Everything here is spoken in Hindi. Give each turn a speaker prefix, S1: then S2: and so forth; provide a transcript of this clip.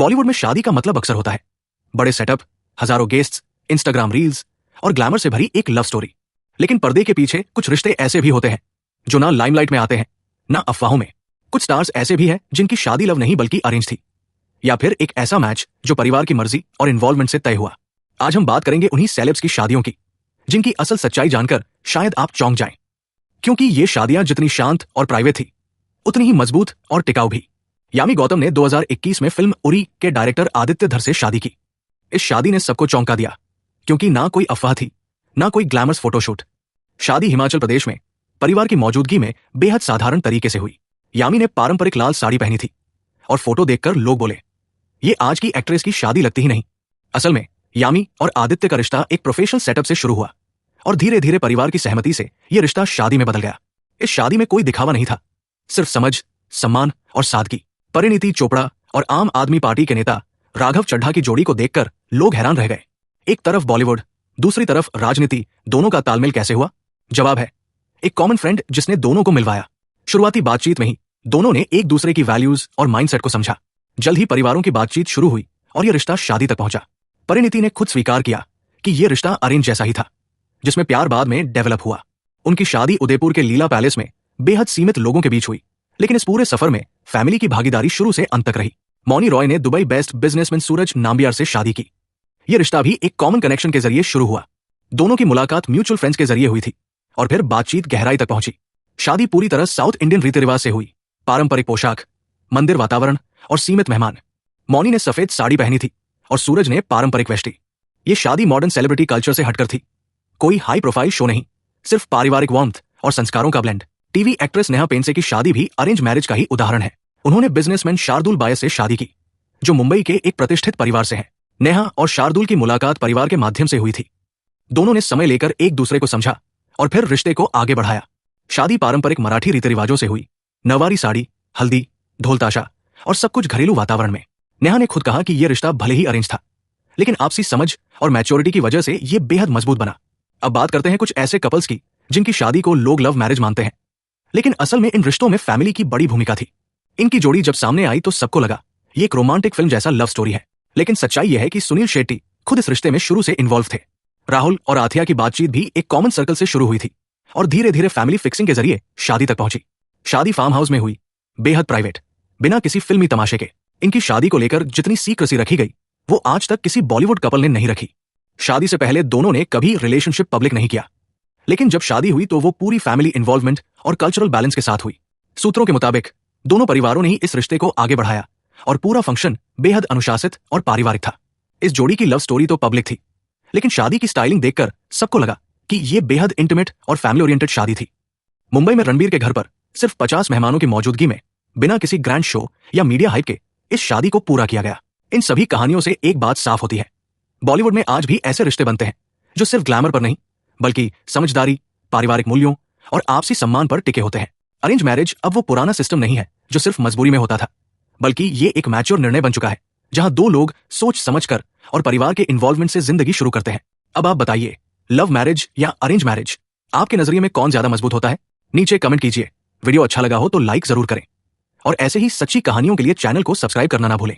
S1: बॉलीवुड में शादी का मतलब अक्सर होता है बड़े सेटअप, हजारों गेस्ट्स, इंस्टाग्राम रील्स और ग्लैमर से भरी एक लव स्टोरी। लेकिन पर्दे के पीछे कुछ रिश्ते ऐसे भी होते हैं जो ना लाइमलाइट में आते हैं ना अफवाहों में। कुछ स्टार्स ऐसे भी हैं जिनकी शादी लव नहीं बल्कि अरेंज थी, या फिर एक ऐसा मैच जो परिवार की मर्जी और इन्वॉल्वमेंट से तय हुआ। आज हम बात करेंगे उन्हीं सेलेब्स की शादियों की जिनकी असल सच्चाई जानकर शायद आप चौंक जाएं, क्योंकि ये शादियां जितनी शांत और प्राइवेट थी उतनी ही मजबूत और टिकाऊ भी। यामी गौतम ने 2021 में फिल्म उरी के डायरेक्टर आदित्य धर से शादी की। इस शादी ने सबको चौंका दिया, क्योंकि ना कोई अफवाह थी ना कोई ग्लैमरस फोटोशूट। शादी हिमाचल प्रदेश में परिवार की मौजूदगी में बेहद साधारण तरीके से हुई। यामी ने पारंपरिक लाल साड़ी पहनी थी और फोटो देखकर लोग बोले, ये आज की एक्ट्रेस की शादी लगती ही नहीं। असल में यामी और आदित्य का रिश्ता एक प्रोफेशनल सेटअप से शुरू हुआ और धीरे धीरे परिवार की सहमति से यह रिश्ता शादी में बदल गया। इस शादी में कोई दिखावा नहीं था, सिर्फ समझ, सम्मान और सादगी। परिणीति चोपड़ा और आम आदमी पार्टी के नेता राघव चड्ढा की जोड़ी को देखकर लोग हैरान रह गए। एक तरफ बॉलीवुड, दूसरी तरफ राजनीति, दोनों का तालमेल कैसे हुआ? जवाब है एक कॉमन फ्रेंड जिसने दोनों को मिलवाया। शुरुआती बातचीत में ही दोनों ने एक दूसरे की वैल्यूज और माइंडसेट को समझा। जल्द ही परिवारों की बातचीत शुरू हुई और यह रिश्ता शादी तक पहुंचा। परिणीति ने खुद स्वीकार किया कि यह रिश्ता अरेंज जैसा ही था, जिसमें प्यार बाद में डेवलप हुआ। उनकी शादी उदयपुर के लीला पैलेस में बेहद सीमित लोगों के बीच हुई, लेकिन इस पूरे सफर में फैमिली की भागीदारी शुरू से अंत तक रही। मौनी रॉय ने दुबई बेस्ड बिजनेसमैन सूरज नाम्बियार से शादी की। यह रिश्ता भी एक कॉमन कनेक्शन के जरिए शुरू हुआ। दोनों की मुलाकात म्यूचुअल फ्रेंड्स के जरिए हुई थी और फिर बातचीत गहराई तक पहुंची। शादी पूरी तरह साउथ इंडियन रीति रिवाज से हुई। पारंपरिक पोशाक, मंदिर वातावरण और सीमित मेहमान। मौनी ने सफेद साड़ी पहनी थी और सूरज ने पारंपरिक वेष्टी। ये शादी मॉडर्न सेलिब्रिटी कल्चर से हटकर थी। कोई हाई प्रोफाइल शो नहीं, सिर्फ पारिवारिक वार्मथ और संस्कारों का blend. TV actress Neha Pendse की शादी भी अरेंज मैरिज का ही उदाहरण है। उन्होंने बिजनेसमैन शार्दुल बायस से शादी की, जो मुंबई के एक प्रतिष्ठित परिवार से हैं। नेहा और शार्दुल की मुलाकात परिवार के माध्यम से हुई थी। दोनों ने समय लेकर एक दूसरे को समझा और फिर रिश्ते को आगे बढ़ाया। शादी पारंपरिक मराठी रीति रिवाजों से हुई। नवारी साड़ी, हल्दी, ढोल ताशा और सब कुछ घरेलू वातावरण में। नेहा ने खुद कहा कि यह रिश्ता भले ही अरेंज था, लेकिन आपसी समझ और मैच्योरिटी की वजह से यह बेहद मजबूत बना। अब बात करते हैं कुछ ऐसे कपल्स की जिनकी शादी को लोग लव मैरिज मानते हैं, लेकिन असल में इन रिश्तों में फैमिली की बड़ी भूमिका थी। इनकी जोड़ी जब सामने आई तो सबको लगा ये एक रोमांटिक फिल्म जैसा लव स्टोरी है, लेकिन सच्चाई यह है कि सुनील शेट्टी खुद इस रिश्ते में शुरू से इन्वॉल्व थे। राहुल और आथिया की बातचीत भी एक कॉमन सर्कल से शुरू हुई थी और धीरे धीरे फैमिली फिक्सिंग के जरिए शादी तक पहुंची। शादी फार्म हाउस में हुई, बेहद प्राइवेट, बिना किसी फिल्मी तमाशे के। इनकी शादी को लेकर जितनी सीक्रेसी रखी गई वो आज तक किसी बॉलीवुड कपल ने नहीं रखी। शादी से पहले दोनों ने कभी रिलेशनशिप पब्लिक नहीं किया, लेकिन जब शादी हुई तो वो पूरी फैमिली इन्वॉल्वमेंट और कल्चरल बैलेंस के साथ हुई। सूत्रों के मुताबिक दोनों परिवारों ने ही इस रिश्ते को आगे बढ़ाया और पूरा फंक्शन बेहद अनुशासित और पारिवारिक था। इस जोड़ी की लव स्टोरी तो पब्लिक थी, लेकिन शादी की स्टाइलिंग देखकर सबको लगा कि यह बेहद इंटीमेट और फैमिली ओरिएंटेड शादी थी। मुंबई में रणबीर के घर पर सिर्फ 50 मेहमानों की मौजूदगी में बिना किसी ग्रैंड शो या मीडिया हाइप के इस शादी को पूरा किया गया। इन सभी कहानियों से एक बात साफ होती है, बॉलीवुड में आज भी ऐसे रिश्ते बनते हैं जो सिर्फ ग्लैमर पर नहीं बल्कि समझदारी, पारिवारिक मूल्यों और आपसी सम्मान पर टिके होते हैं। अरेंज मैरिज अब वो पुराना सिस्टम नहीं है जो सिर्फ मजबूरी में होता था, बल्कि ये एक मैच्योर निर्णय बन चुका है जहां दो लोग सोच समझकर और परिवार के इन्वॉल्वमेंट से जिंदगी शुरू करते हैं। अब आप बताइए, लव मैरिज या अरेंज मैरिज आपके नजरिए में कौन ज्यादा मजबूत होता है? नीचे कमेंट कीजिए। वीडियो अच्छा लगा हो तो लाइक जरूर करें और ऐसे ही सच्ची कहानियों के लिए चैनल को सब्सक्राइब करना ना भूलें।